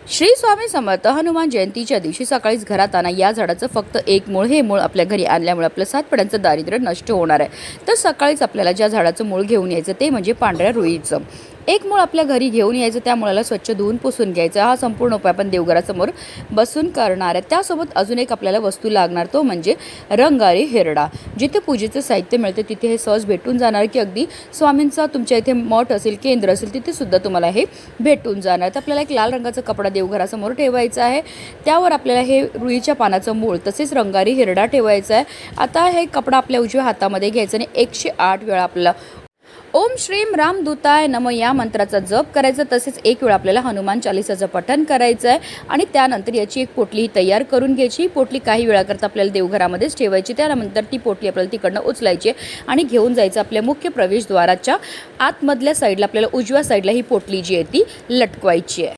श्री स्वामी समर्थ. हनुमान जयंतीच्या दिवशी सकाळीच घरात आणा या झाडाचं फक्त एक मूळ. हे मूळ आपल्या घरी आणल्यामुळे आपलं 7 पिढ्यांचं दारिद्र्य नष्ट होणार आहे. तर सकाळीच आपल्याला ज्या झाडाचं मूळ घेऊन यायचं ते म्हणजे पांढऱ्या रुईचं एक मूळ आपल्या घरी घेऊन यायचं. त्या मुळाला स्वच्छ धुवून पुसून घ्यायचं. हा संपूर्ण उपाय आपण देवघरासमोर बसून करणार आहे. त्यासोबत अजून एक आपल्याला वस्तू लागणार, तो म्हणजे रंगारी हिरडा. जिथे पूजेचं साहित्य मिळते तिथे हे सहज भेटून जाणार, की अगदी स्वामींचा तुमच्या इथे मठ असेल, केंद्र असेल, तिथे सुद्धा तुम्हाला हे भेटून जाणार. तर आपल्याला एक लाल रंगाचा कपडा देवघरासमोर ठेवायचा आहे. त्यावर आपल्याला हे रुईच्या पानाचं मूळ तसेच रंगारी हिरडा ठेवायचा आहे. आता हे कपडा आपल्या उजव्या हातामध्ये घ्यायचा आणि 108 वेळा आपल्याला ओम श्रीम रामदूताय नमः या मंत्राचा जप करायचा. तसेच एक वेळा आपल्याला हनुमान चालीसाचं पठण करायचं आहे आणि त्यानंतर याची एक पोटली तयार करून घ्यायची. पोटली काही वेळाकरता आपल्याला देवघरामध्येच ठेवायची. त्यानंतर ती पोटली आपल्याला तिकडनं उचलायची आणि घेऊन जायचं आपल्या मुख्य प्रवेशद्वाराच्या आतमधल्या साईडला. आपल्याला उजव्या साईडला ही पोटली जी आहे ती लटकवायची आहे.